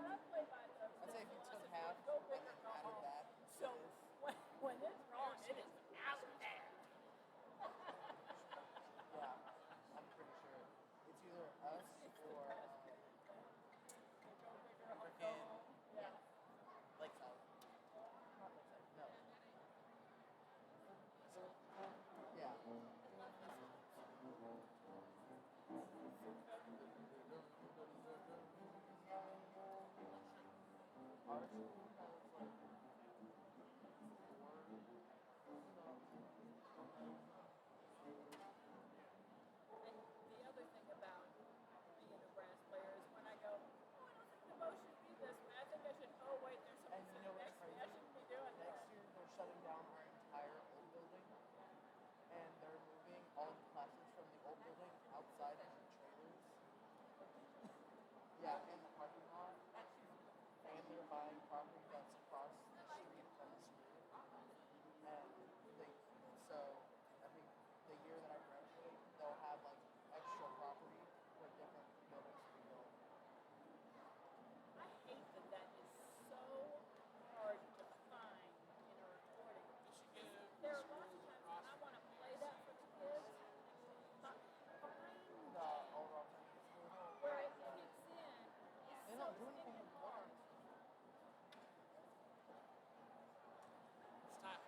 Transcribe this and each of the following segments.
I'd say if you took half and then added that to So this, when it's wrong, it is out there. yeah, I'm pretty sure it's either us or freaking Yeah. Lakeside. Not Lakeside. No. Yeah. Our school has like And the other thing about being a brass player is when I go, oh, I don't think the bow should be this way. I think I should, oh, wait, there's and something you know sitting what's next to me. I crazy? shouldn't be doing that. Next year they're shutting down our entire old building and they're moving all the classes from the old building outside in the trailers. Yeah, in the parking lot. And they're buying property that's across the street from the school. And they, so I think the year that I graduate, they'll have like extra property where different buildings will be built. I hate that that is so hard to find in a recording. There are lots of times when I want to play that for the kids, but find The old alternative school. where it kicks in is They so don't do anything stinking with hard. It's time.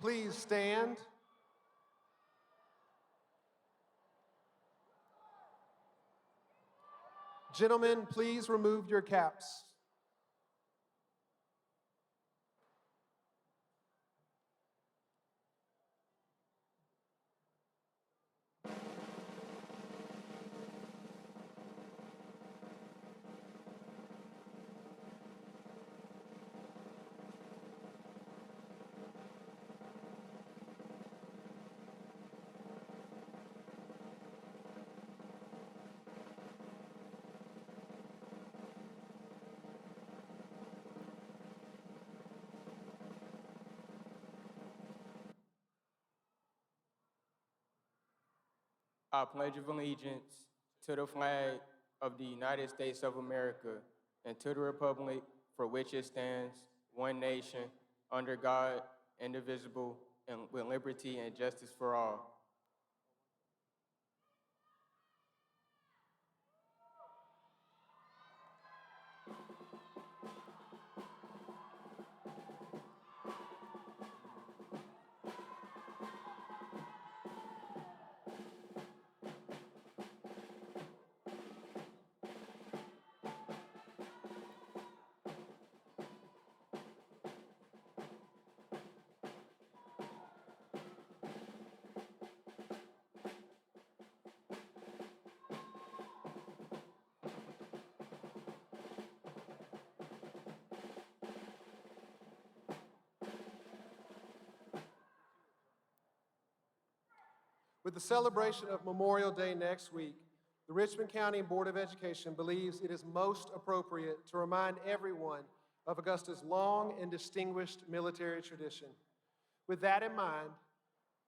please stand. Gentlemen, please remove your caps. I pledge of allegiance to the flag of the United States of America and to the republic for which it stands, one nation, under God, indivisible, and with liberty and justice for all. With the celebration of Memorial Day next week, the Richmond County Board of Education believes it is most appropriate to remind everyone of Augusta's long and distinguished military tradition. With that in mind,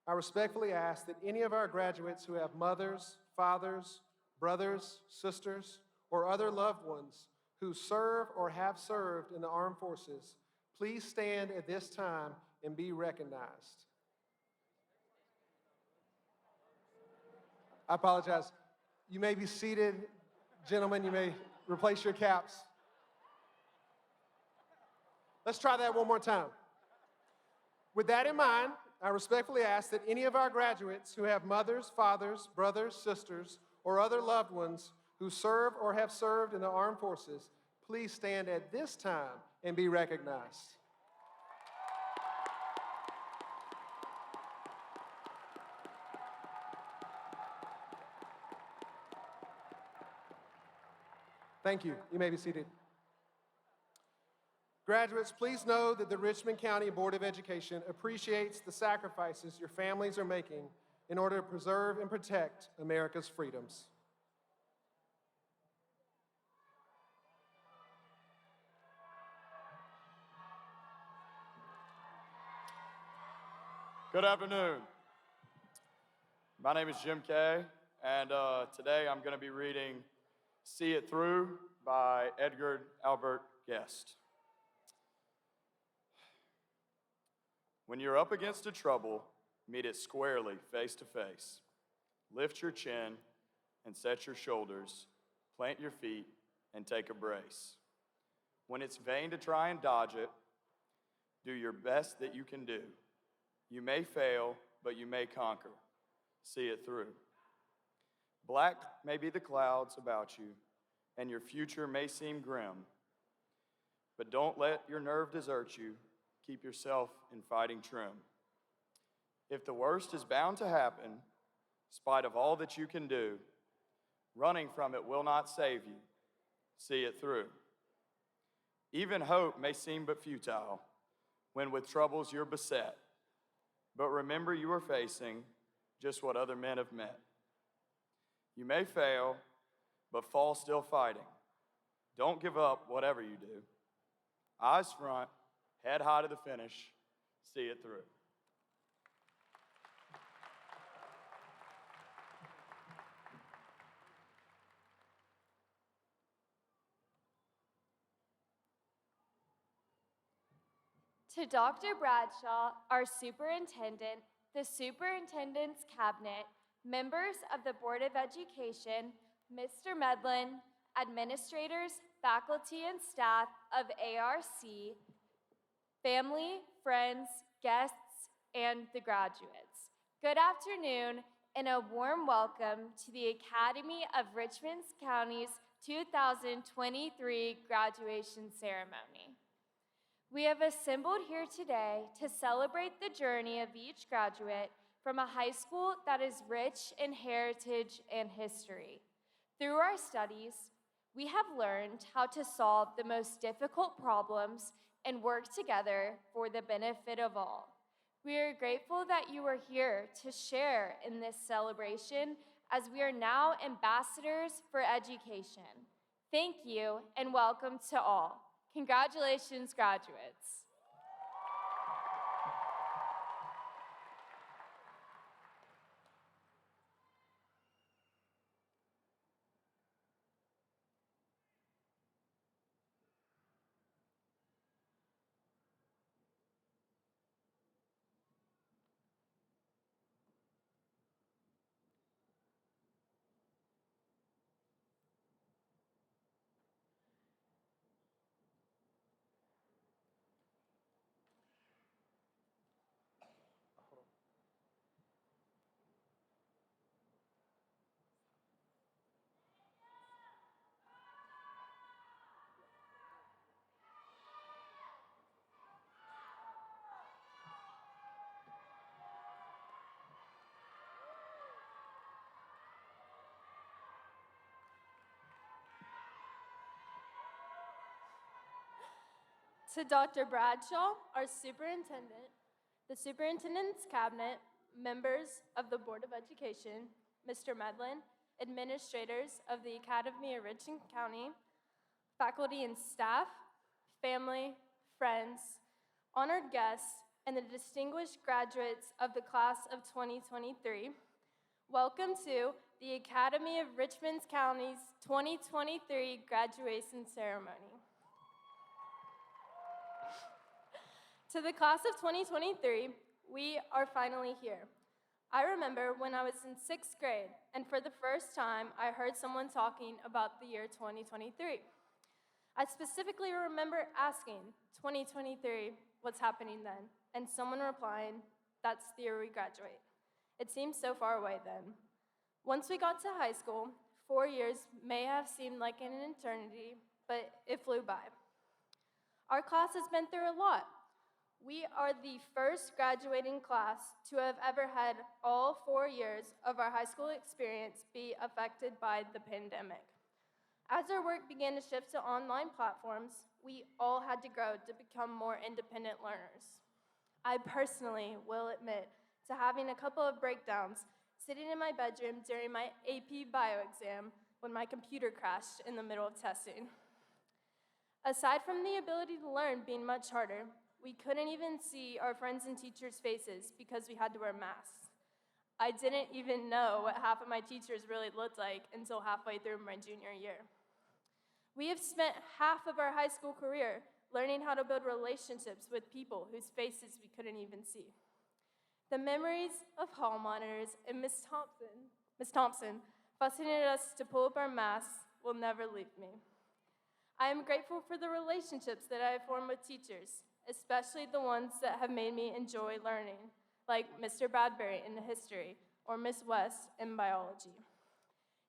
I respectfully ask that any of our graduates who have mothers, fathers, brothers, sisters, or other loved ones who serve or have served in the armed forces, please stand at this time and be recognized. I apologize. You may be seated. Gentlemen, you may replace your caps. Let's try that one more time. With that in mind, I respectfully ask that any of our graduates who have mothers, fathers, brothers, sisters, or other loved ones who serve or have served in the armed forces, please stand at this time and be recognized. Thank you. You may be seated. Graduates, please know that the Richmond County Board of Education appreciates the sacrifices your families are making in order to preserve and protect America's freedoms. Good afternoon. My name is Jim Kay, and today I'm going to be reading See It Through by Edgar Albert Guest. When you're up against a trouble, meet it squarely, face to face. Lift your chin and set your shoulders, plant your feet and take a brace. When it's vain to try and dodge it, do your best that you can do. You may fail, but you may conquer. See it through. Black may be the clouds about you, and your future may seem grim, but don't let your nerve desert you. Keep yourself in fighting trim. If the worst is bound to happen, in spite of all that you can do, running from it will not save you. See it through. Even hope may seem but futile when with troubles you're beset, but remember you are facing just what other men have met. You may fail, but fall still fighting. Don't give up whatever you do. Eyes front, head high to the finish, see it through. To Dr. Bradshaw, our superintendent, the superintendent's cabinet, members of the Board of Education, Mr. Medlin, administrators, faculty, and staff of ARC, family, friends, guests, and the graduates. Good afternoon and a warm welcome to the Academy of Richmond County's 2023 graduation ceremony. We have assembled here today to celebrate the journey of each graduate from a high school that is rich in heritage and history. Through our studies, we have learned how to solve the most difficult problems and work together for the benefit of all. We are grateful that you are here to share in this celebration as we are now ambassadors for education. Thank you and welcome to all. Congratulations, graduates. To Dr. Bradshaw, our superintendent, the superintendent's cabinet, members of the Board of Education, Mr. Medlin, administrators of the Academy of Richmond County, faculty and staff, family, friends, honored guests, and the distinguished graduates of the class of 2023, welcome to the Academy of Richmond County's 2023 graduation ceremony. To the class of 2023, we are finally here. I remember when I was in 6th grade, and for the first time, I heard someone talking about the year 2023. I specifically remember asking, 2023, what's happening then? And someone replying, that's the year we graduate. It seemed so far away then. Once we got to high school, 4 years may have seemed like an eternity, but it flew by. Our class has been through a lot. We are the first graduating class to have ever had all 4 years of our high school experience be affected by the pandemic. As our work began to shift to online platforms, we all had to grow to become more independent learners. I personally will admit to having a couple of breakdowns sitting in my bedroom during my AP bio exam when my computer crashed in the middle of testing. Aside from the ability to learn being much harder, we couldn't even see our friends and teachers' faces because we had to wear masks. I didn't even know what half of my teachers really looked like until halfway through my junior year. We have spent half of our high school career learning how to build relationships with people whose faces we couldn't even see. The memories of hall monitors and Miss Thompson fussing at us to pull up our masks will never leave me. I am grateful for the relationships that I have formed with teachers, especially the ones that have made me enjoy learning, like Mr. Bradbury in history or Miss West in biology.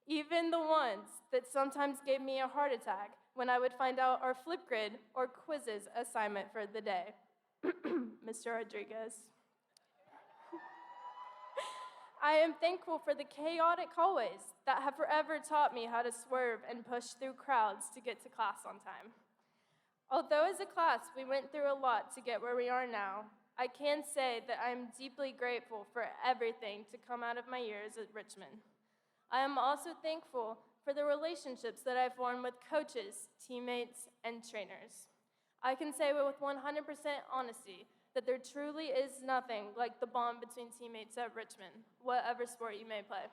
Even the ones that sometimes gave me a heart attack when I would find out our Flipgrid or quizzes assignment for the day. Mr. Rodriguez. I am thankful for the chaotic hallways that have forever taught me how to swerve and push through crowds to get to class on time. Although as a class we went through a lot to get where we are now, I can say that I am deeply grateful for everything to come out of my years at Richmond. I am also thankful for the relationships that I formed with coaches, teammates, and trainers. I can say with 100% honesty that there truly is nothing like the bond between teammates at Richmond, whatever sport you may play.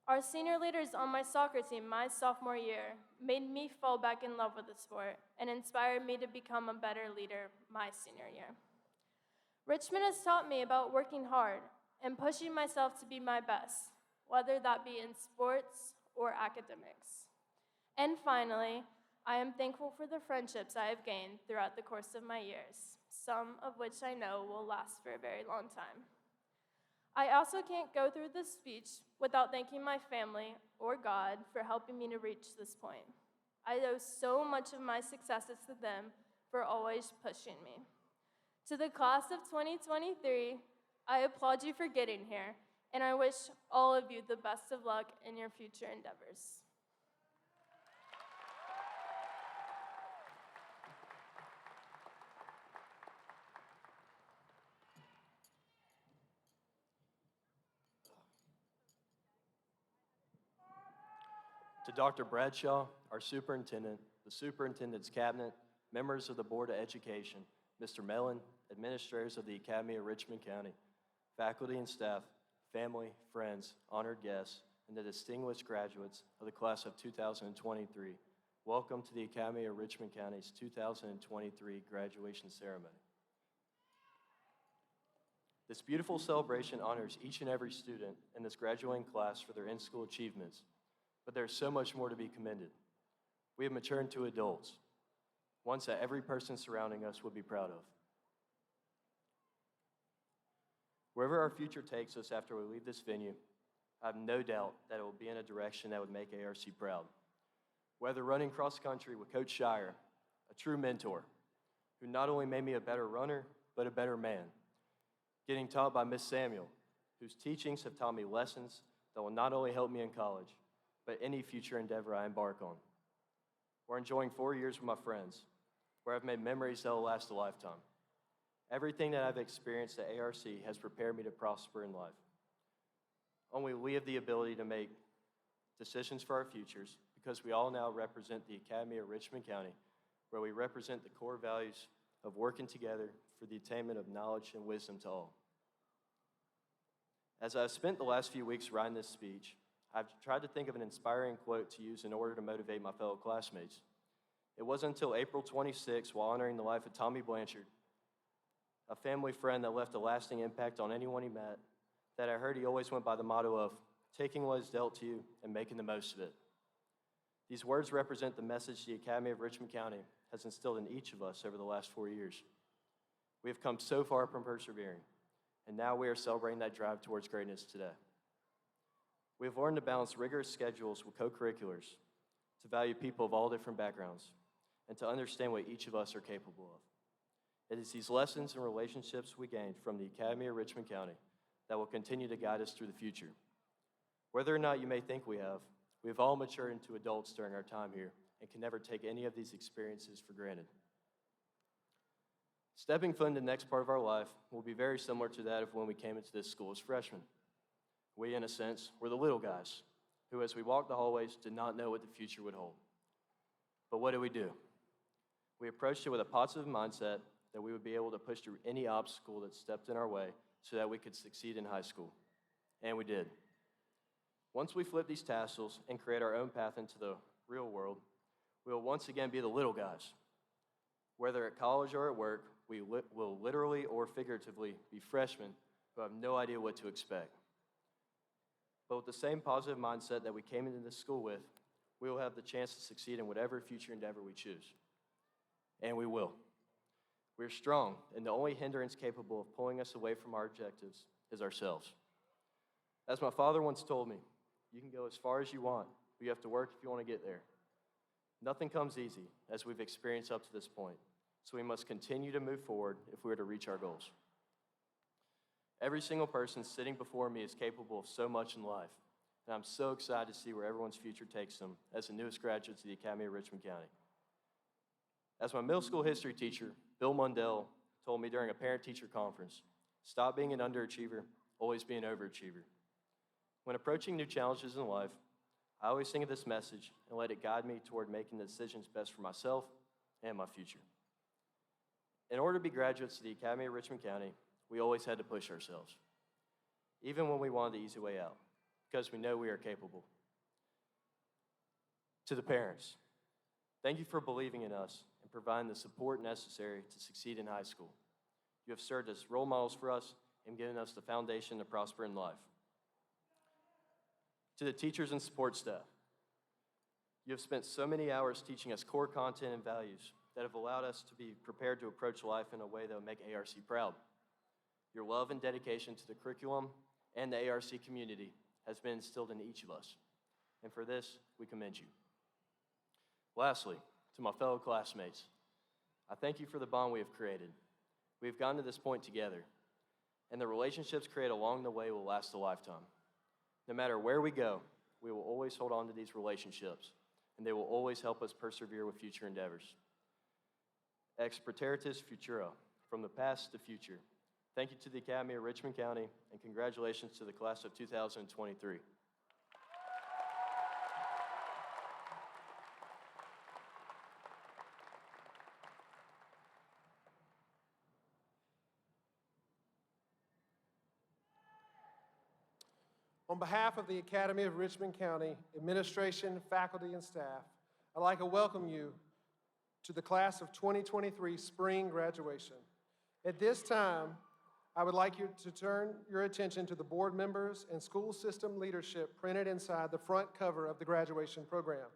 Our senior leaders on my soccer team my sophomore year made me fall back in love with the sport and inspired me to become a better leader my senior year. Richmond has taught me about working hard and pushing myself to be my best, whether that be in sports or academics. And finally, I am thankful for the friendships I have gained throughout the course of my years. some of which I know will last for a very long time. I also can't go through this speech without thanking my family or God for helping me to reach this point. I owe so much of my successes to them for always pushing me. To the class of 2023, I applaud you for getting here, and I wish all of you the best of luck in your future endeavors. To Dr. Bradshaw, our superintendent, the superintendent's cabinet, members of the Board of Education, Mr. Mellon, administrators of the Academy of Richmond County, faculty and staff, family, friends, honored guests, and the distinguished graduates of the class of 2023, welcome to the Academy of Richmond County's 2023 graduation ceremony. This beautiful celebration honors each and every student in this graduating class for their in-school achievements, but there's so much more to be commended. We have matured into adults, ones that every person surrounding us would be proud of. Wherever our future takes us after we leave this venue, I have no doubt that it will be in a direction that would make ARC proud. Whether running cross country with Coach Shire, a true mentor, who not only made me a better runner, but a better man. Getting taught by Miss Samuel, whose teachings have taught me lessons that will not only help me in college, but any future endeavor I embark on. Or enjoying 4 years with my friends, where I've made memories that will last a lifetime. Everything that I've experienced at ARC has prepared me to prosper in life. Only we have the ability to make decisions for our futures because we all now represent the Academy of Richmond County, where we represent the core values of working together for the attainment of knowledge and wisdom to all. As I've spent the last few weeks writing this speech, I've tried to think of an inspiring quote to use in order to motivate my fellow classmates. It wasn't until April 26, while honoring the life of Tommy Blanchard, a family friend that left a lasting impact on anyone he met, that I heard he always went by the motto of taking what is dealt to you and making the most of it. These words represent the message the Academy of Richmond County has instilled in each of us over the last 4 years. We have come so far from persevering, and now we are celebrating that drive towards greatness today. We have learned to balance rigorous schedules with co-curriculars, to value people of all different backgrounds, and to understand what each of us are capable of. It is these lessons and relationships we gained from the Academy of Richmond County that will continue to guide us through the future. Whether or not you may think we have all matured into adults during our time here and can never take any of these experiences for granted. Stepping foot into the next part of our life will be very similar to that of when we came into this school as freshmen. We, in a sense, were the little guys who, as we walked the hallways, did not know what the future would hold. But what did we do? We approached it with a positive mindset that we would be able to push through any obstacle that stepped in our way so that we could succeed in high school. And we did. Once we flip these tassels and create our own path into the real world, we will once again be the little guys. Whether at college or at work, we will literally or figuratively be freshmen who have no idea what to expect. But with the same positive mindset that we came into this school with, we will have the chance to succeed in whatever future endeavor we choose. And we will. We're strong, and the only hindrance capable of pulling us away from our objectives is ourselves. As my father once told me, you can go as far as you want, but you have to work if you want to get there. Nothing comes easy, as we've experienced up to this point, so we must continue to move forward if we are to reach our goals. Every single person sitting before me is capable of so much in life, and I'm so excited to see where everyone's future takes them as the newest graduates of the Academy of Richmond County. As my middle school history teacher, Bill Mundell, told me during a parent-teacher conference, stop being an underachiever, always be an overachiever. When approaching new challenges in life, I always think of this message and let it guide me toward making the decisions best for myself and my future. In order to be graduates of the Academy of Richmond County, we always had to push ourselves, even when we wanted the easy way out, because we know we are capable. To the parents, thank you for believing in us and providing the support necessary to succeed in high school. You have served as role models for us and given us the foundation to prosper in life. To the teachers and support staff, you have spent so many hours teaching us core content and values that have allowed us to be prepared to approach life in a way that will make ARC proud. Your love and dedication to the curriculum and the ARC community has been instilled in each of us, and for this, we commend you. Lastly, to my fellow classmates, I thank you for the bond we have created. We have gotten to this point together, and the relationships created along the way will last a lifetime. No matter where we go, we will always hold on to these relationships, and they will always help us persevere with future endeavors. Ex praeteritus futura, from the past to future. Thank you to the Academy of Richmond County, and congratulations to the class of 2023. On behalf of the Academy of Richmond County administration, faculty, and staff, I'd like to welcome you to the class of 2023 spring graduation. At this time, I would like you to turn your attention to the board members and school system leadership printed inside the front cover of the graduation program.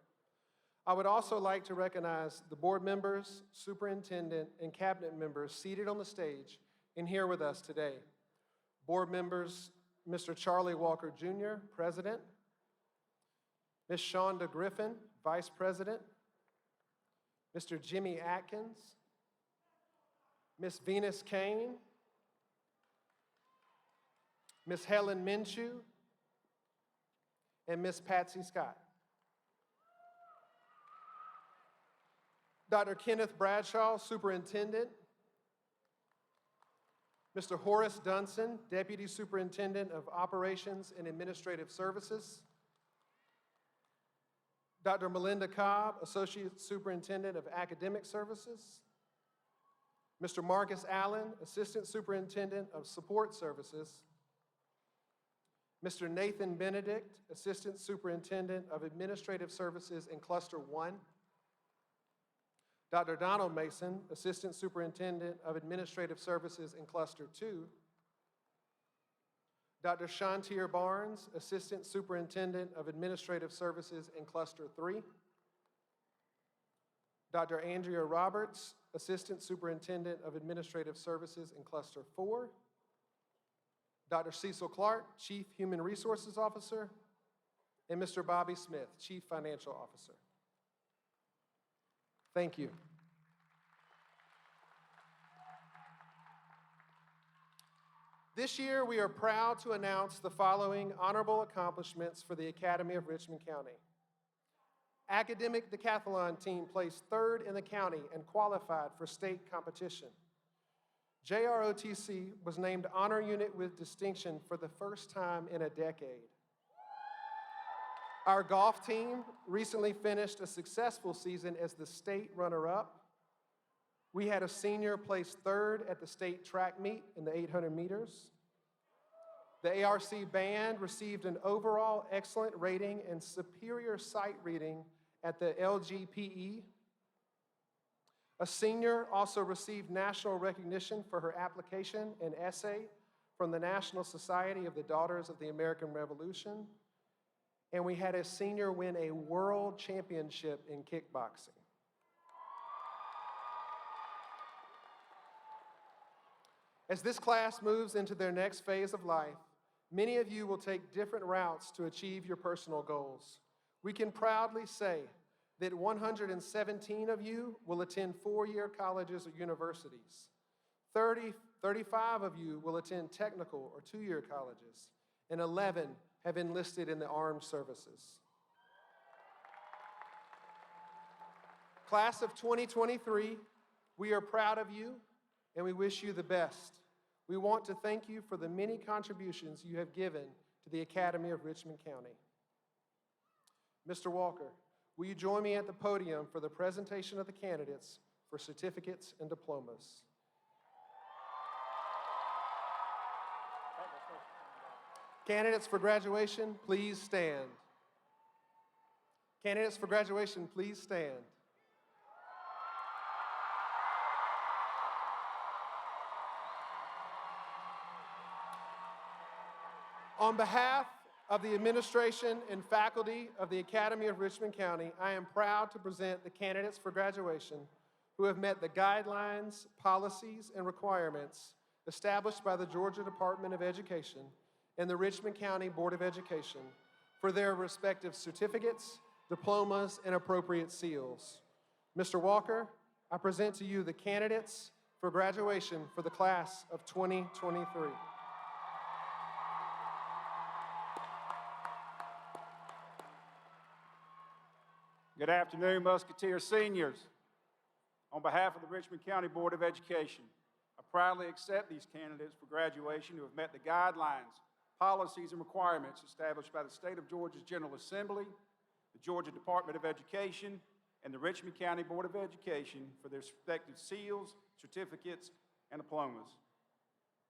I would also like to recognize the board members, superintendent, and cabinet members seated on the stage and here with us today. Board members, Mr. Charlie Walker Jr., President, Ms. Shonda Griffin, Vice President, Mr. Jimmy Atkins, Ms. Venus Kane, Ms. Helen Minshew, and Ms. Patsy Scott. Dr. Kenneth Bradshaw, Superintendent, Mr. Horace Dunson, Deputy Superintendent of Operations and Administrative Services, Dr. Melinda Cobb, Associate Superintendent of Academic Services, Mr. Marcus Allen, Assistant Superintendent of Support Services, Mr. Nathan Benedict, Assistant Superintendent of Administrative Services in Cluster 1, Dr. Donald Mason, Assistant Superintendent of Administrative Services in Cluster 2, Dr. Shantier Barnes, Assistant Superintendent of Administrative Services in Cluster 3, Dr. Andrea Roberts, Assistant Superintendent of Administrative Services in Cluster 4, Dr. Cecil Clark, Chief Human Resources Officer, and Mr. Bobby Smith, Chief Financial Officer. Thank you. This year, we are proud to announce the following honorable accomplishments for the Academy of Richmond County. Academic Decathlon team placed third in the county and qualified for state competition. JROTC was named Honor Unit with Distinction for the first time in a decade. Our golf team recently finished a successful season as the state runner-up. We had a senior place third at the state track meet in the 800 meters. The ARC band received an overall excellent rating and superior sight reading at the LGPE. A senior also received national recognition for her application and essay from the National Society of the Daughters of the American Revolution. And we had a senior win a world championship in kickboxing. As this class moves into their next phase of life, many of you will take different routes to achieve your personal goals. We can proudly say that 117 of you will attend four-year colleges or universities. 35 of you will attend technical or two-year colleges, and 11 have enlisted in the armed services. Class of 2023, we are proud of you, and we wish you the best. We want to thank you for the many contributions you have given to the Academy of Richmond County. Mr. Walker, will you join me at the podium for the presentation of the candidates for certificates and diplomas? Candidates for graduation, please stand. Candidates for graduation, please stand. On behalf of the administration and faculty of the Academy of Richmond County, I am proud to present the candidates for graduation who have met the guidelines, policies, and requirements established by the Georgia Department of Education and the Richmond County Board of Education for their respective certificates, diplomas, and appropriate seals. Mr. Walker, I present to you the candidates for graduation for the class of 2023. Good afternoon, Musketeer seniors. On behalf of the Richmond County Board of Education, I proudly accept these candidates for graduation who have met the guidelines, policies, and requirements established by the State of Georgia's General Assembly, the Georgia Department of Education, and the Richmond County Board of Education for their respective seals, certificates, and diplomas.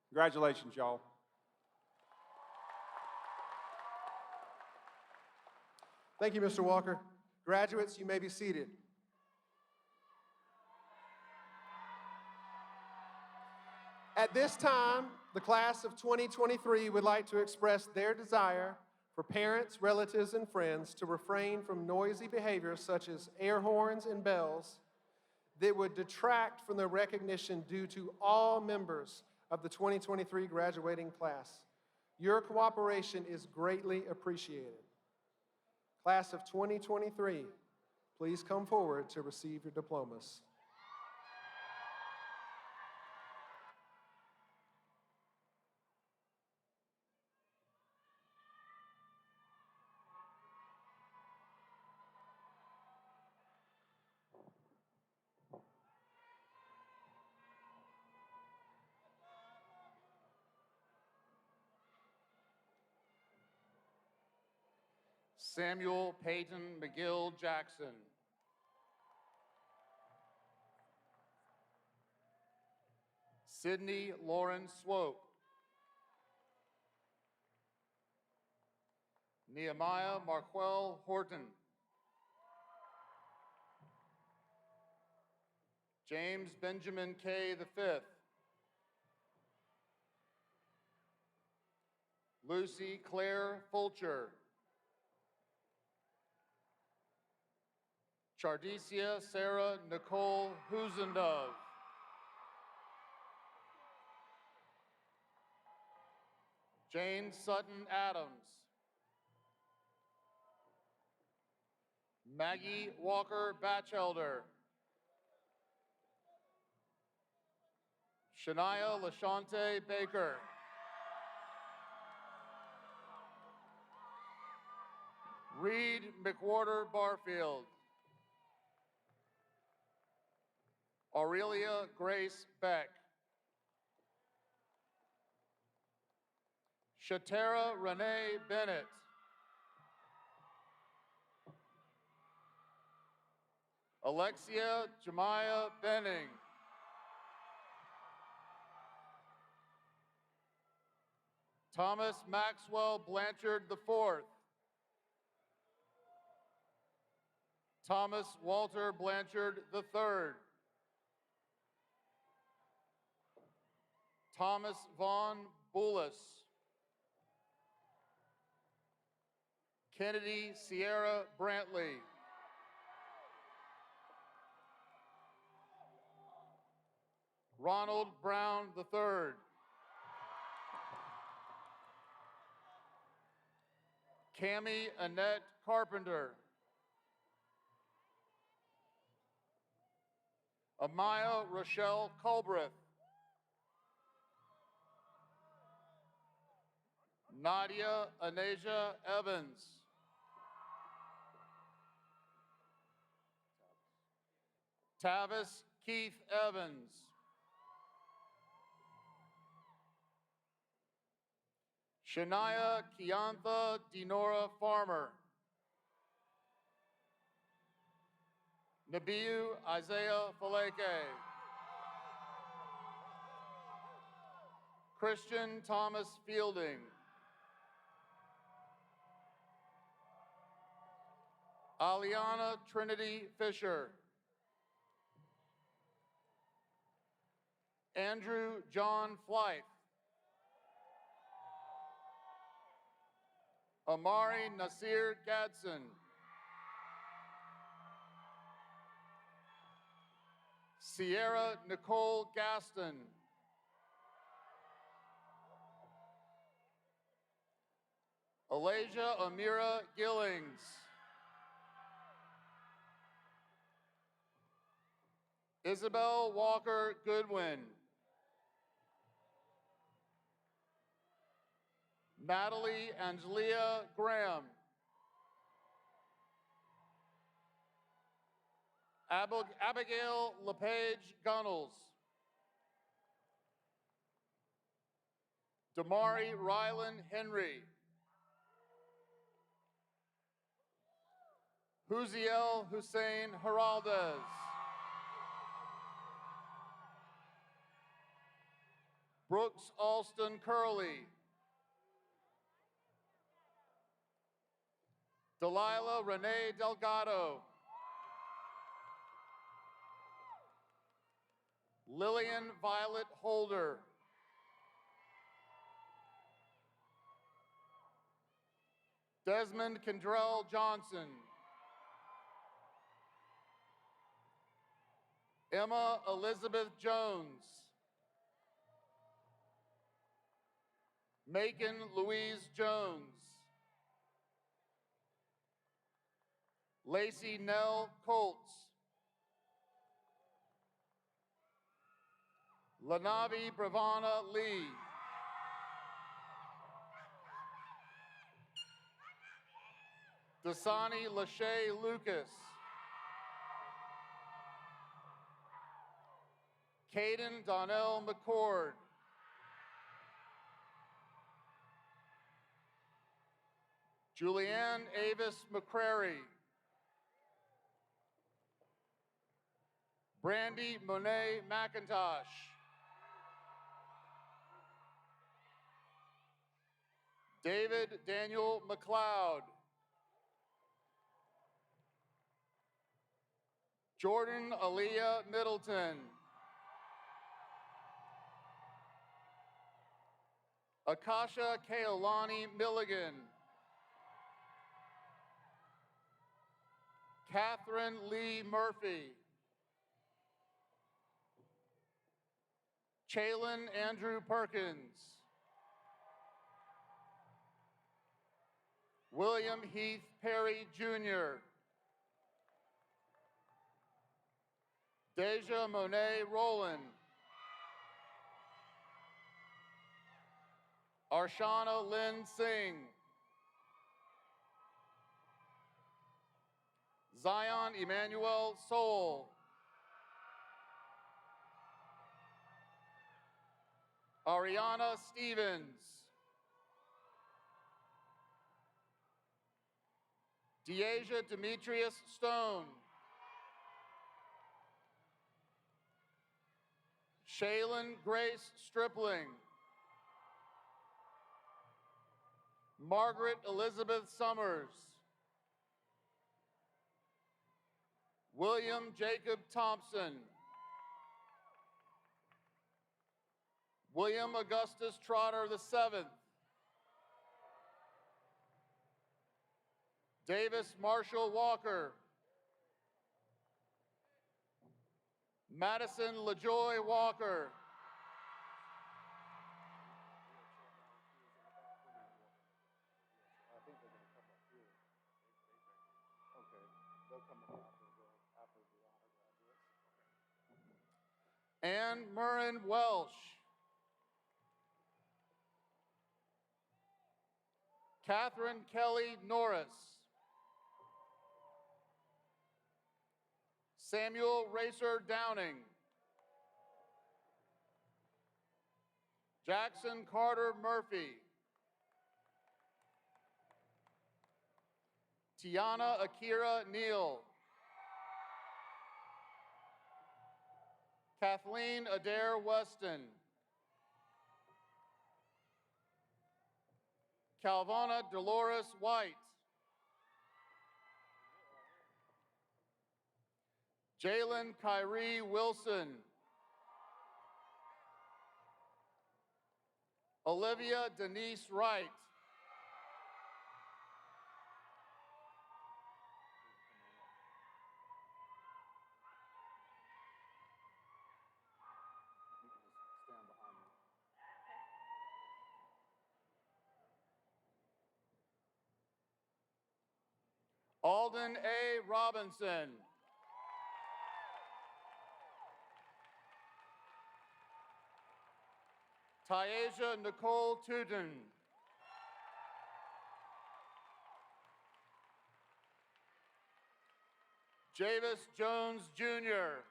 Congratulations, y'all. Thank you, Mr. Walker. Graduates, you may be seated. At this time, the class of 2023 would like to express their desire for parents, relatives, and friends to refrain from noisy behaviors such as air horns and bells that would detract from the recognition due to all members of the 2023 graduating class. Your cooperation is greatly appreciated. Class of 2023, please come forward to receive your diplomas. Samuel Peyton McGill Jackson. Sydney Lauren Swope. Nehemiah Marquell Horton. James Benjamin K. V. Lucy Claire Fulcher. Chardicia Sarah Nicole Husendove. Jane Sutton Adams. Maggie Walker Batchelder. Shania LaShante Baker. Reed McWhorter Barfield. Aurelia Grace Beck. Shatera Renee Bennett. Alexia Jemiah Benning. Thomas Maxwell Blanchard IV. Thomas Walter Blanchard III. Thomas Vaughn Bullis. Kennedy Sierra Brantley. Ronald Brown III. Cammie Annette Carpenter. Amaya Rochelle Culbreth. Nadia Anasia Evans. Tavis Keith Evans. Shania Kiantha Dinora Farmer. Nabiu Isaiah Faleke. Christian Thomas Fielding. Aliana Trinity Fisher. Andrew John Flight. Amari Nasir Gadsden. Sierra Nicole Gaston. Alasia Amira Gillings. Isabel Walker Goodwin. Natalie Angelia Graham. Abigail LePage Gunnels. Damari Rylan Henry. Huziel Hussein Heraldez. Brooks Alston Curley. Delilah Renee Delgado. Lillian Violet Holder. Desmond Kendrell Johnson. Emma Elizabeth Jones. Macon Louise Jones. Lacey Nell Colts. Lanavi Bravana Lee. Dasani Lachey Lucas. Caden Donnell McCord. Julianne Avis McCrary. Brandy Monet McIntosh. David Daniel McLeod. Jordan Aaliyah Middleton. Akasha Kaolani Milligan. Catherine Lee Murphy. Chalon Andrew Perkins. William Heath Perry Jr. Deja Monet Rowland. Arshana Lynn Singh. Zion Emmanuel Soul. Ariana Stevens. Deasia Demetrius Stone. Shaylin Grace Stripling. Margaret Elizabeth Summers. William Jacob Thompson. William Augustus Trotter VII. Davis Marshall Walker. Madison LaJoy Walker. Ann Murren Welsh. Catherine Kelly Norris. Samuel Racer Downing. Jackson Carter Murphy. Tiana Akira Neal. Kathleen Adair Weston. Calvana Dolores White. Jalen Kyrie Wilson. Olivia Denise Wright. Alden A. Robinson. Tyasia Nicole Tootin. Javis Jones Jr.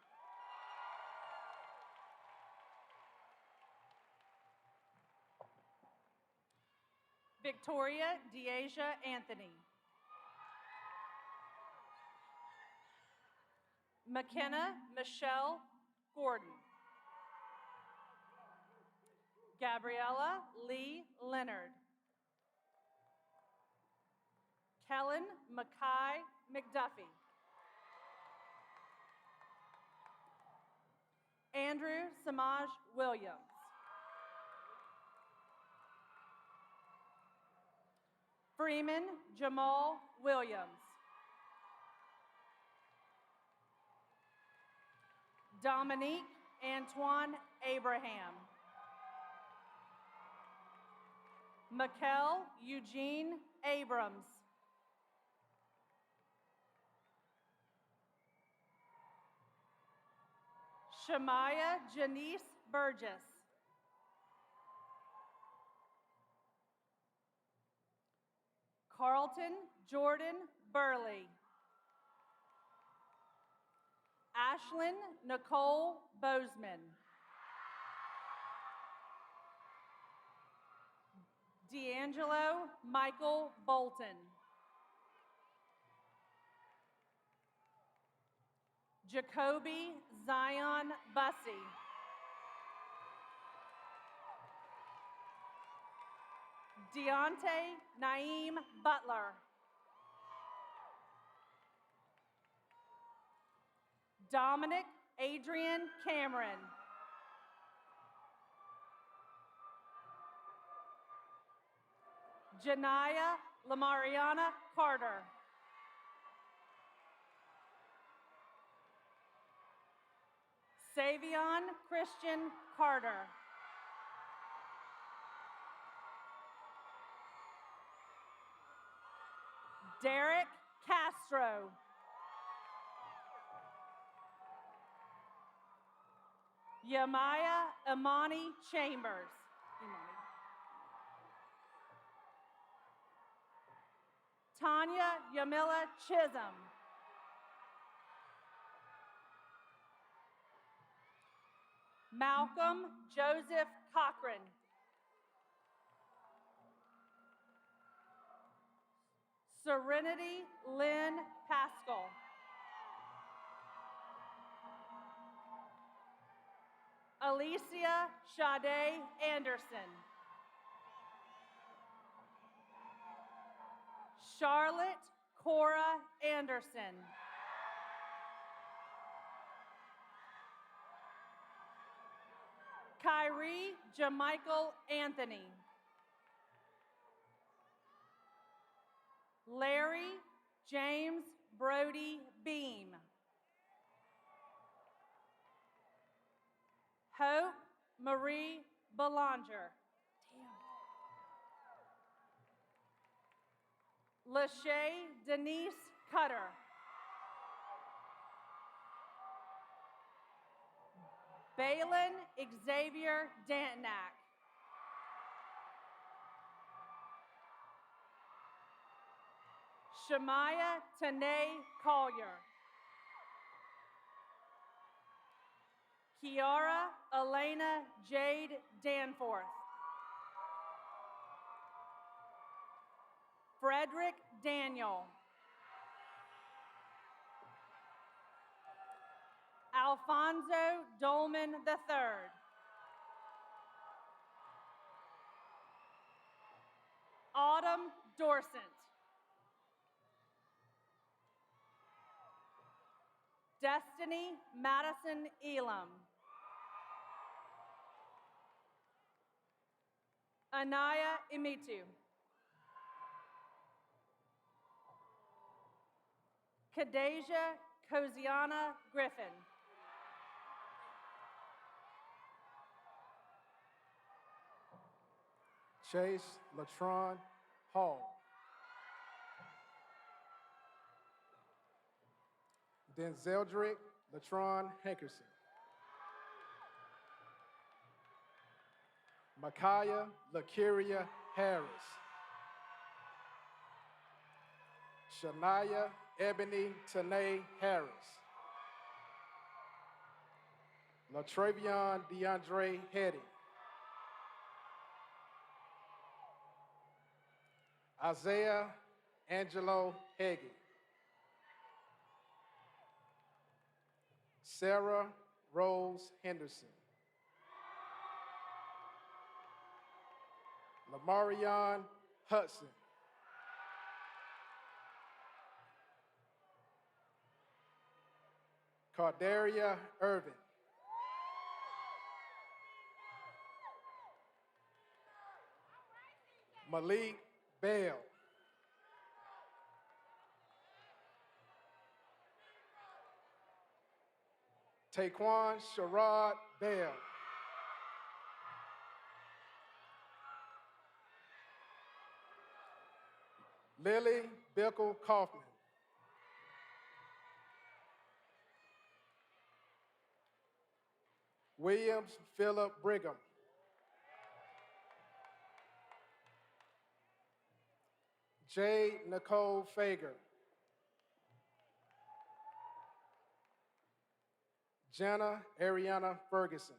Victoria Deasia Anthony. McKenna Michelle Gordon. Gabriella Lee Leonard. Kellen Mackay McDuffie. Andrew Samaj Williams. Freeman Jamal Williams. Dominique Antoine Abraham. Mikkel Eugene Abrams. Shamaya Janice Burgess. Carlton Jordan Burley. Ashlyn Nicole Bozeman. D'Angelo Michael Bolton. Jacoby Zion Bussey. Deontay Naeem Butler. Dominic Adrian Cameron. Janaya Lamariana Carter. Savion Christian Carter. Derek Castro. Yamaya Imani Chambers. Tanya Yamila Chisholm. Malcolm Joseph Cochran. Serenity Lynn Pascal. Alicia Sade Anderson. Charlotte Cora Anderson. Kyrie Jamichael Anthony. Larry James Brody Beam. Hope Marie Belanger. Lachey Denise Cutter. Balin Xavier Dantanak. Shemaya Tanae Collier. Kiara Elena Jade Danforth. Frederick Daniel. Alfonso Dolman III. Autumn Dorsent. Destiny Madison Elam. Anaya Imitu. Kadeja Koziana Griffin. Chase Latron Hall. Denzeldrick Latron Hankerson. Micaiah Lakiria Harris. Shania Ebony Tanae Harris. Latravion DeAndre Hetty. Isaiah Angelo Heggie. Sarah Rose Henderson. Lamarion Hudson. Cardaria Irvin. Malik Bell. Taquan Sherrod Bell. Lily Bickle Kaufman. Williams Philip Brigham. Jade Nicole Fager. Jenna Ariana Ferguson.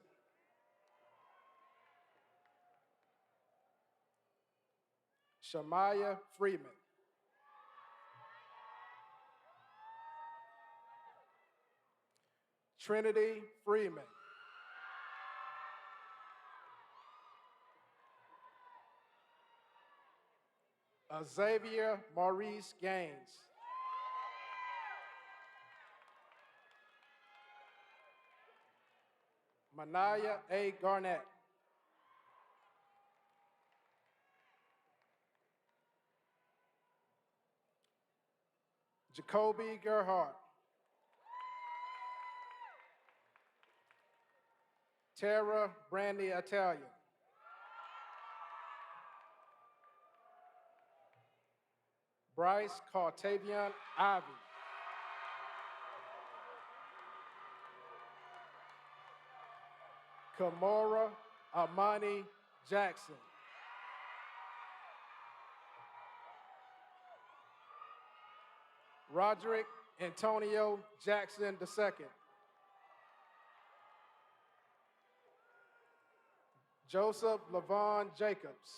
Shamaya Freeman. Trinity Freeman. Xavier Maurice Gaines. Manaya A. Garnett. Jacoby Gerhardt. Tara Brandy Italian. Bryce Cartavian Ivy. Kamora Amani Jackson. Roderick Antonio Jackson II. Joseph Lavon Jacobs.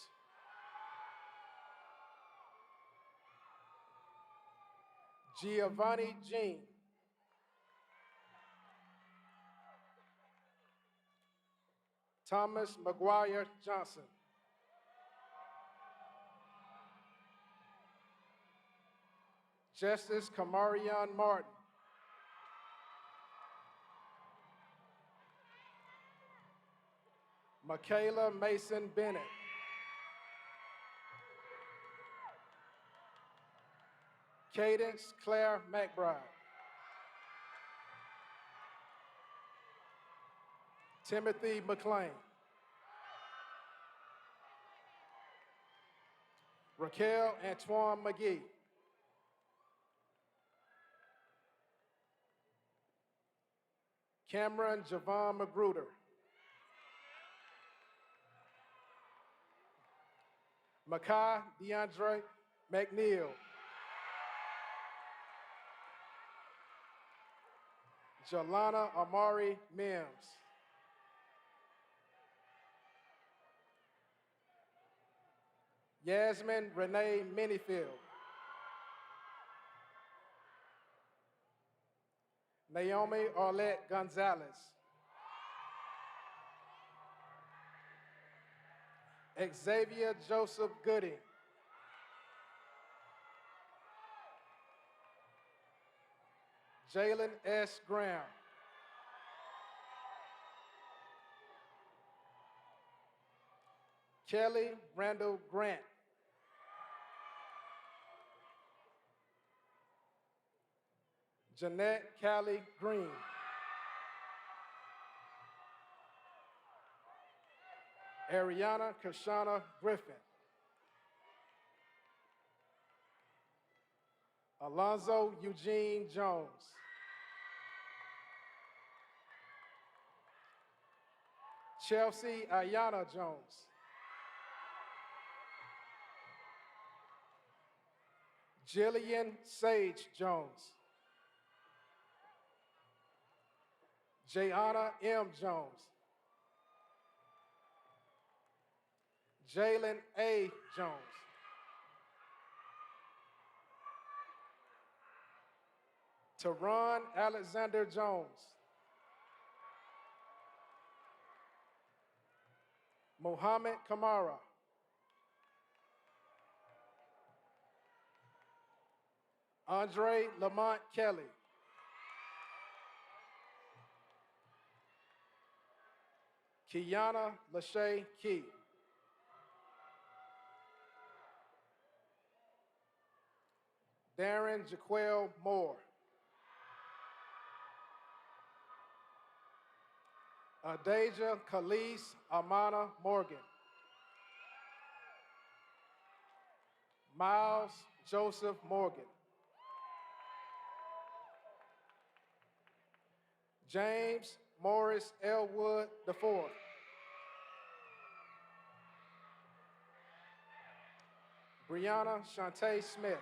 Giovanni Jean. Thomas McGuire Johnson. Justice Kamarion Martin. Michaela Mason Bennett. Cadence Claire McBride. Timothy McLean. Raquel Antoine McGee. Cameron Javon Magruder. Makai DeAndre McNeil. Jelana Amari Mims. Yasmin Renee Minifield. Naomi Arlette Gonzalez. Xavier Joseph Gooding. Jalen S. Graham. Kelly Randall Grant. Jeanette Callie Green. Ariana Kashana Griffin. Alonzo Eugene Jones. Chelsea Ayana Jones. Jillian Sage Jones. Jayana M. Jones. Jalen A. Jones. Teron Alexander Jones. Mohammed Kamara. Andre Lamont Kelly. Kiana Lachey Key. Darren Jaquel Moore. Adaja Khalees Amana Morgan. Miles Joseph Morgan. James Morris Elwood IV. Brianna Shantae Smith.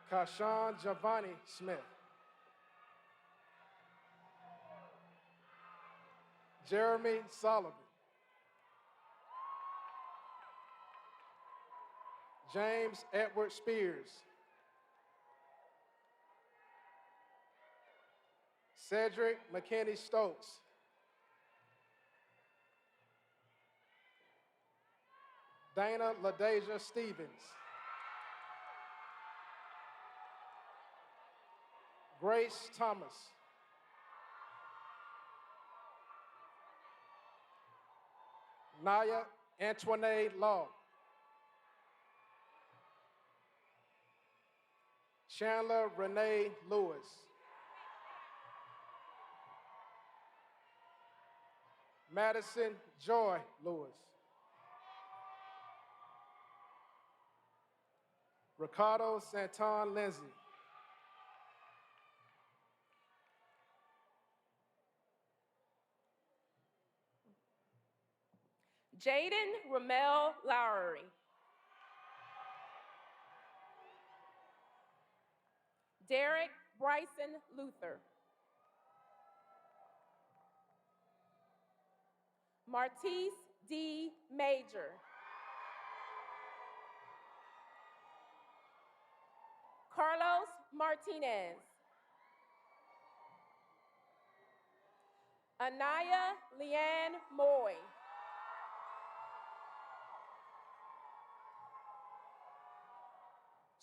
Kashawn Giovanni Smith. Jeremy Sullivan. James Edward Spears. Cedric McKinney Stokes. Dana LaDeja Stevens. Grace Thomas. Naya Antoinette Law. Chandler Renee Lewis. Madison Joy Lewis. Ricardo Santon Lindsay. Jaden Ramel Lowry. Derek Bryson Luther. Martise D. Major. Carlos Martinez. Anaya Leanne Moy.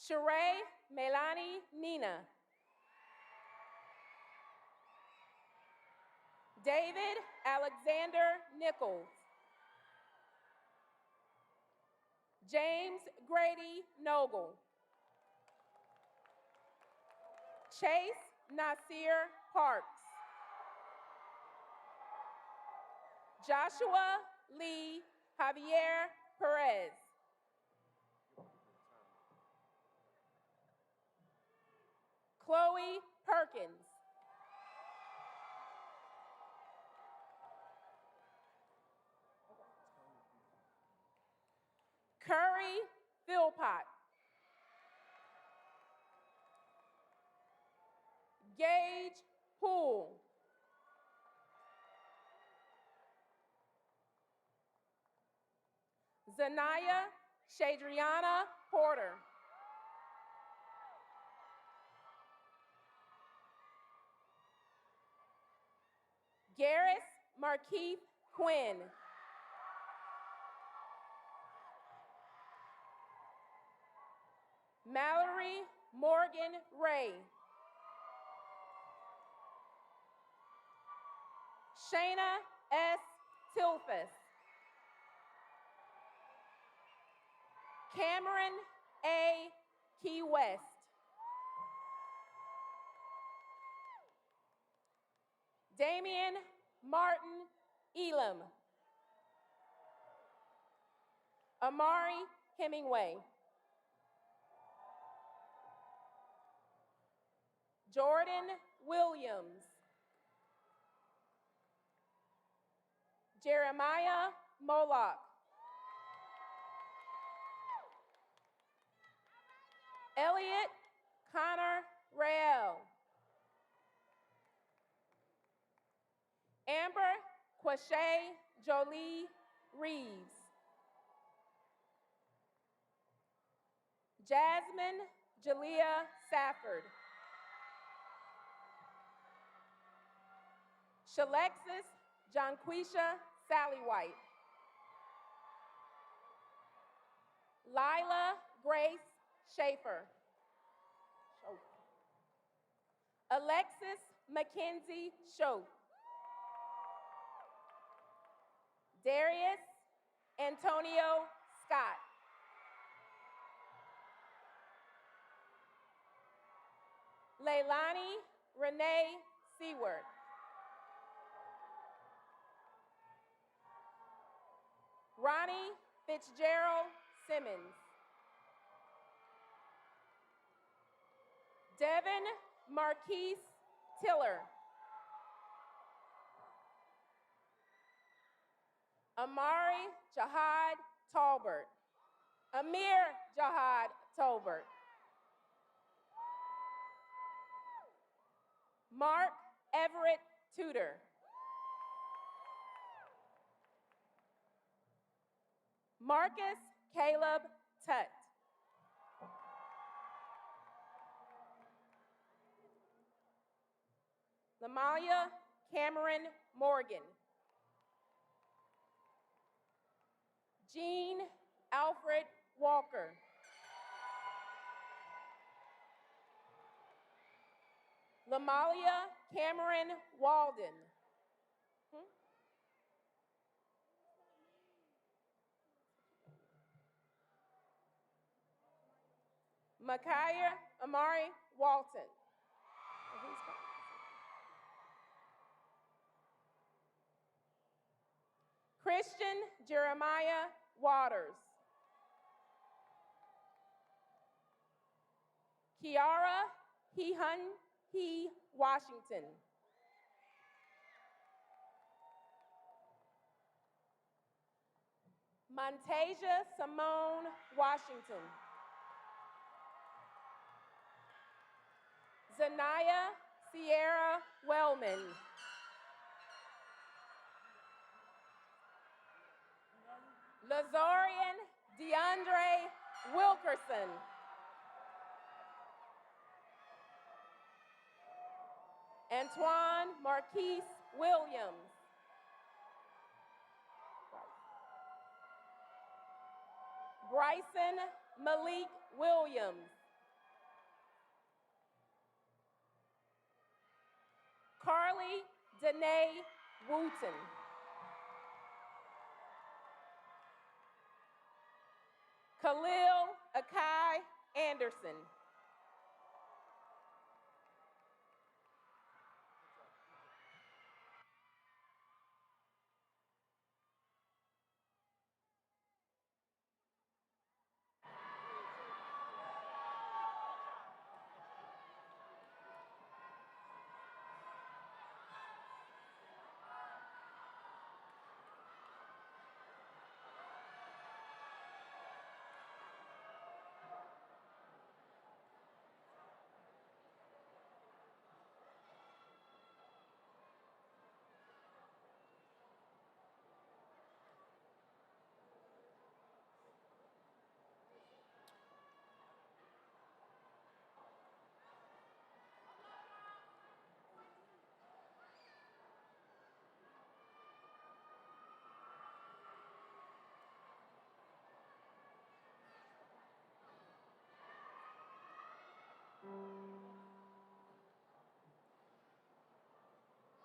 Sheree Melanie Nina. David Alexander Nichols. James Grady Noble. Chase Nasir Parks. Joshua Lee Javier Perez. Chloe Perkins. Curry Philpott. Gage Poole. Zanaya Shadriana Porter. Garris Markeith Quinn. Mallory Morgan Ray. Shayna S. Tilfus. Cameron A. Key West. Damian Martin Elam. Amari Hemingway. Jordan Williams. Jeremiah Moloch. Elliot Connor Rael. Amber Quashay Jolie Reeves. Jasmine Jalea Safford. Shalexis Jonquisha Sally White. Lila Grace Schaefer. Alexis Mackenzie Schoaf. Darius Antonio Scott. Leilani Renee Seward. Ronnie Fitzgerald Simmons. Devin Marquise Tiller. Amari Jahad Talbert. Amir Jahad Talbert. Mark Everett Tudor. Marcus Caleb Tutt. Lamalia Cameron Morgan. Jean Alfred Walker. Lamalia Cameron Walden. Micaiah Amari Walton. Christian Jeremiah Waters. Kiara Heehun He Washington. Montasia Simone Washington. Zanaya Sierra Wellman. Lazarian DeAndre Wilkerson. Antoine Marquise Williams. Bryson Malik Williams. Carly Danae Wooten. Khalil Akai Anderson.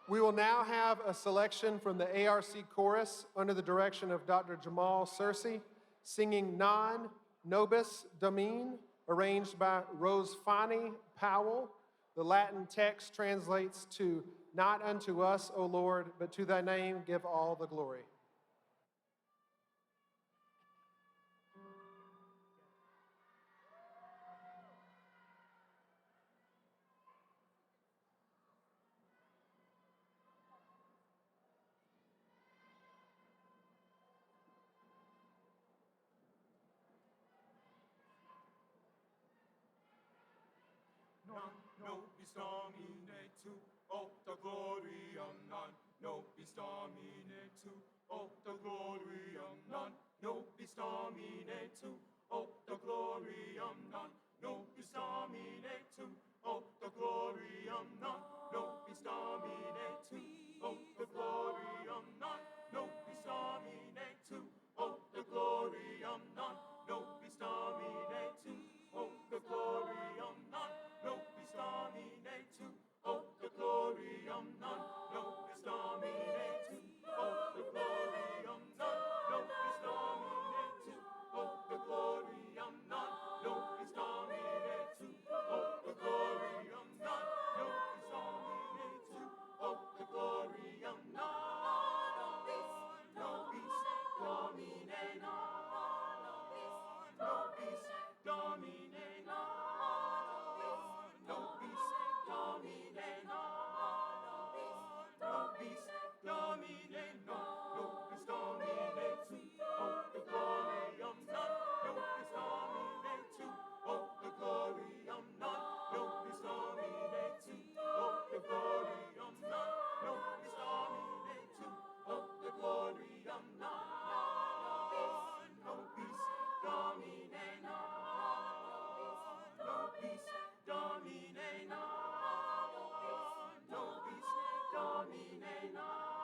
We will now have a selection from the ARC Chorus under the direction of Dr. Jamal Searcy, singing Non Nobis Domine, arranged by Rosefani Powell. The Latin text translates to, Not unto us, O Lord, but to thy name give all the glory. nobis Domine tu, opta gloriam non, nobis Domine tu, opta gloriam non, nobis Domine tu, opta gloriam non, nobis Domine tu, opta gloriam non, nobis Domine tu, opta gloriam non, nobis Domine tu, opta gloriam non, nobis Domine tu, opta gloriam non, nobis Domine tu, opta gloriam non, nobis Domine tu, opta gloriam non, nobis Domine tu, opta gloriam non, nobis Domine tu, opta gloriam non, nobis Domine tu, opta gloriam non, nobis Domine non, nobis Domine non, nobis Domine non, nobis Domine non, nobis Domine tu, opta gloriam non, nobis Domine tu, opta gloriam non, nobis Domine tu, opta gloriam non, nobis Domine tu, opta gloriam non, nobis Domine non, nobis Domine non, nobis Domine non,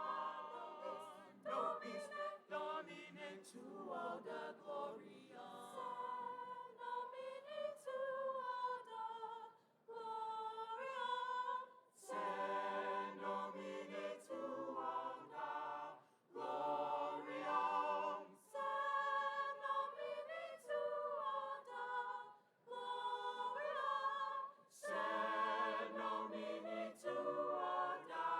nobis Domine tuo da gloria. Domine tuo da gloria. Se nomine tuo da gloria. Se nomine tuo da gloria. Se nomine tuo da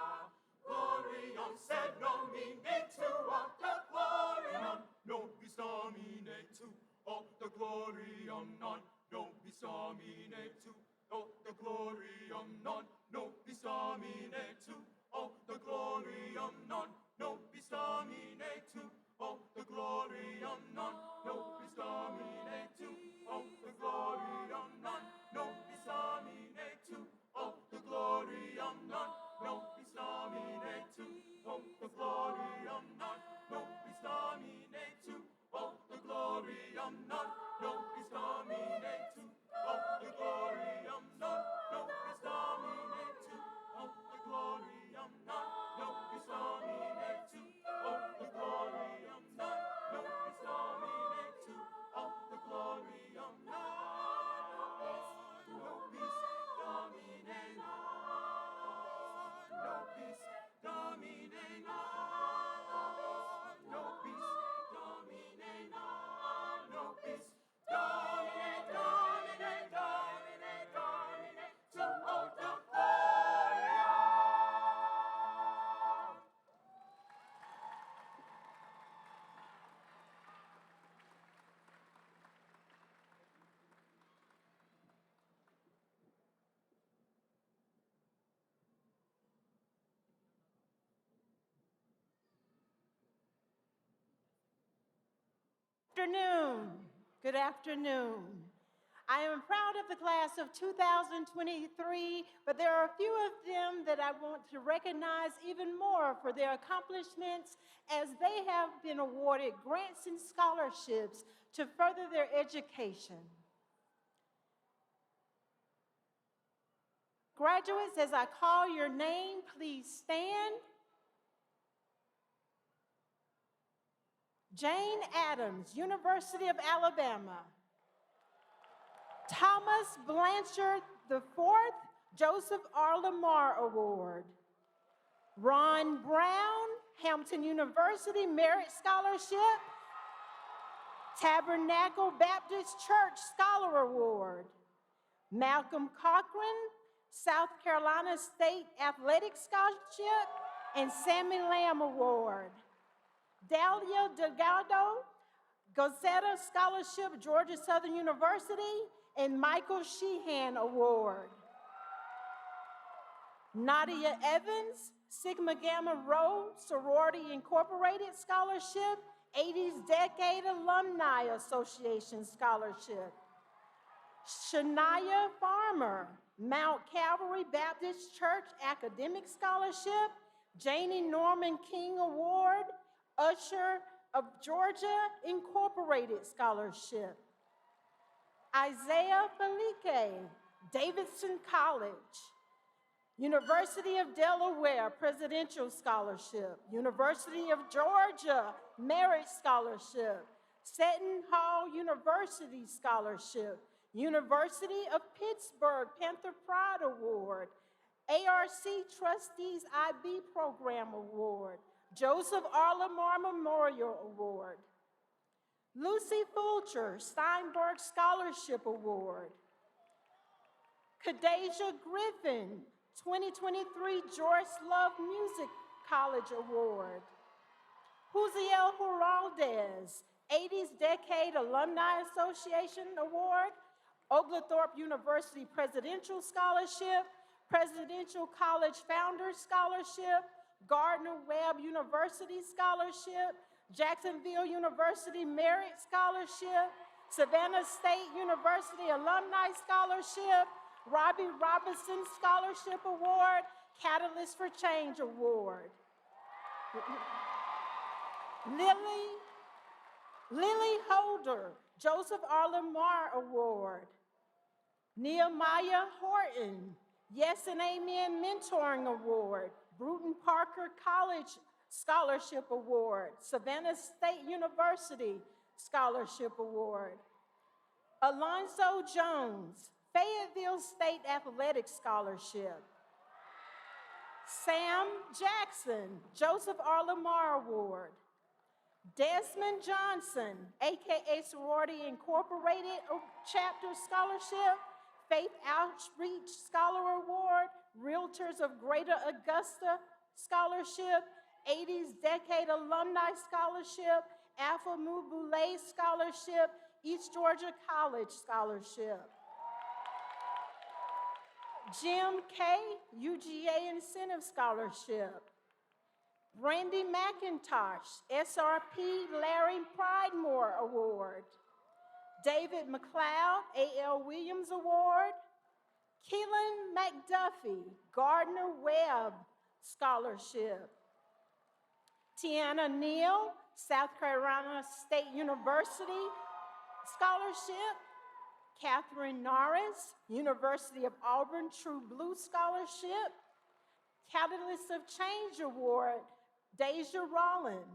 gloria. Se nomine tuo da gloria. Nobis Domine tu, opta gloriam non, nobis Domine tu, opta gloriam non, nobis Domine tu, opta gloriam non, nobis Domine tu, opta gloriam non, nobis Domine tu, opta gloriam non, nobis Domine tu, opta gloriam non, nobis Domine tu, opta gloriam non, nobis Domine tu, opta gloriam non, nobis Domine tu, opta gloriam non, nobis Domine tu, opta gloriam non, nobis Domine tu, opta gloriam non, nobis Domine tu, opta gloriam non, nobis Domine non, nobis Domine non, nobis Domine non, nobis Domine, Domine, Domine, Domine, tu opta gloria. Afternoon. Good afternoon. I am proud of the class of 2023, but there are a few of them that I want to recognize even more for their accomplishments as they have been awarded grants and scholarships to further their education. Graduates, as I call your name, please stand. Jane Addams, University of Alabama. Thomas Blanchard IV, Joseph R. Lamar Award. Ron Brown, Hampton University Merit Scholarship. Tabernacle Baptist Church Scholar Award. Malcolm Cochran, South Carolina State Athletic Scholarship and Sammy Lamb Award. Dalia Delgado, Gazetta Scholarship, Georgia Southern University, and Michael Sheehan Award. Nadia Evans, Sigma Gamma Rho Sorority Incorporated Scholarship, 80s Decade Alumni Association Scholarship. Shania Farmer, Mount Calvary Baptist Church Academic Scholarship, Janie Norman King Award, Usher of Georgia Incorporated Scholarship. Isaiah Felique, Davidson College. University of Delaware Presidential Scholarship. University of Georgia Merit Scholarship. Seton Hall University Scholarship. University of Pittsburgh Panther Pride Award. ARC Trustees IB Program Award. Joseph R. Lamar Memorial Award. Lucy Fulcher Steinberg Scholarship Award. Kadeja Griffin 2023 Joyce Love Music College Award. Juziel Heraldez 80s Decade Alumni Association Award. Oglethorpe University Presidential Scholarship, Presidential College Founders Scholarship, Gardner-Webb University Scholarship, Jacksonville University Merit Scholarship, Savannah State University Alumni Scholarship, Robbie Robinson Scholarship Award, Catalyst for Change Award. Lily Holder, Joseph R. Lamar Award. Nehemiah Horton, Yes and Amen Mentoring Award, Bruton Parker College Scholarship Award, Savannah State University Scholarship Award. Alonzo Jones, Fayetteville State Athletic Scholarship. Sam Jackson, Joseph R. Lamar Award. Desmond Johnson, AKA Sorority Incorporated Chapter Scholarship, Faith Outreach Scholar Award, Realtors of Greater Augusta Scholarship, 80s Decade Alumni Scholarship, Alpha Mu Boulay Scholarship, East Georgia College Scholarship. Jim K. UGA Incentive Scholarship. Brandy McIntosh, SRP Larry Pridemore Award. David McLeod, A.L. Williams Award. Keelan McDuffie, Gardner-Webb Scholarship. Tiana Neal, South Carolina State University Scholarship. Catherine Norris, University of Auburn True Blue Scholarship. Catalyst of Change Award, Deja Rollin.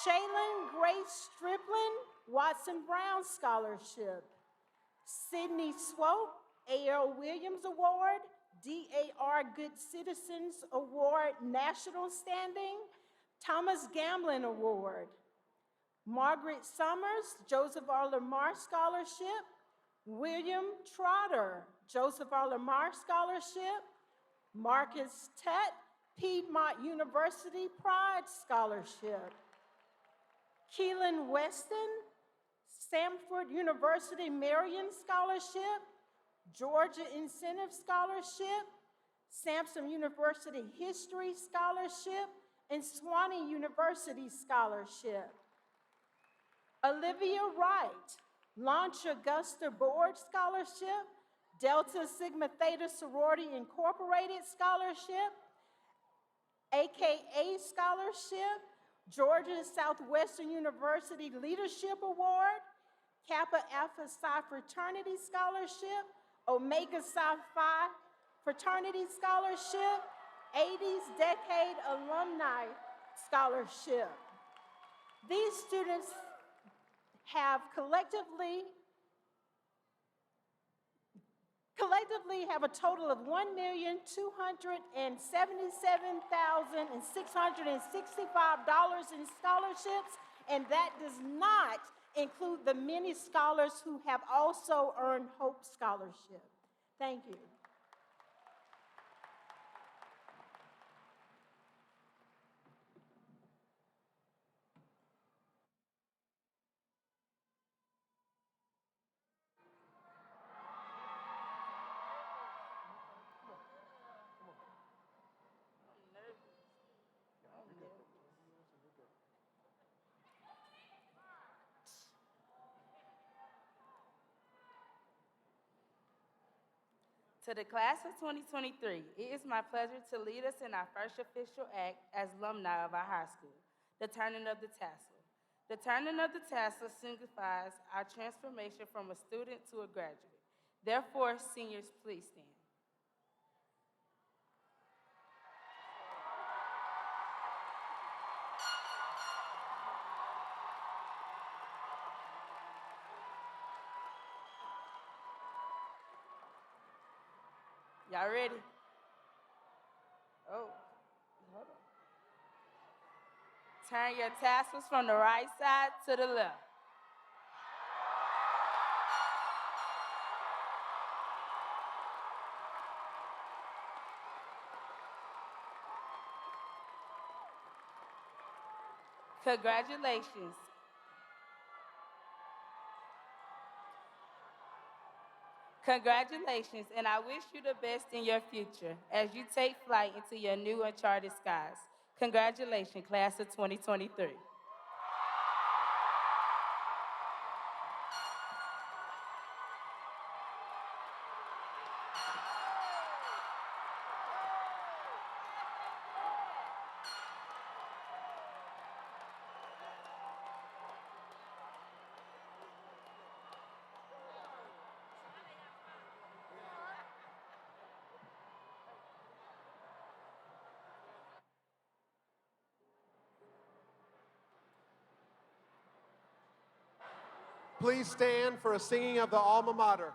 Shaylin Grace Striplin, Watson Brown Scholarship. Sydney Swope, A.L. Williams Award, DAR Good Citizens Award National Standing, Thomas Gamblin Award. Margaret Summers, Joseph R. Lamar Scholarship. William Trotter, Joseph R. Lamar Scholarship. Marcus Tutt, Piedmont University Pride Scholarship. Keelan Weston, Samford University Marion Scholarship, Georgia Incentive Scholarship, Sampson University History Scholarship, and Swanee University Scholarship. Olivia Wright, Launch Augusta Board Scholarship, Delta Sigma Theta Sorority Incorporated Scholarship, AKA Scholarship, Georgia Southwestern University Leadership Award, Kappa Alpha Psi Fraternity Scholarship, Omega Psi Phi Fraternity Scholarship, 80s Decade Alumni Scholarship. These students have collectively have a total of $1,277,665 in scholarships, and that does not include the many scholars who have also earned Hope Scholarship. Thank you. To the class of 2023, it is my pleasure to lead us in our first official act as alumni of our high school, the turning of the tassel. The turning of the tassel signifies our transformation from a student to a graduate. Therefore, seniors, please stand. Y'all ready? Oh, hold on. Turn your tassels from the right side to the left. Congratulations. Congratulations, and I wish you the best in your future as you take flight into your new uncharted skies. Congratulations, class of 2023. Please stand for a singing of the alma mater.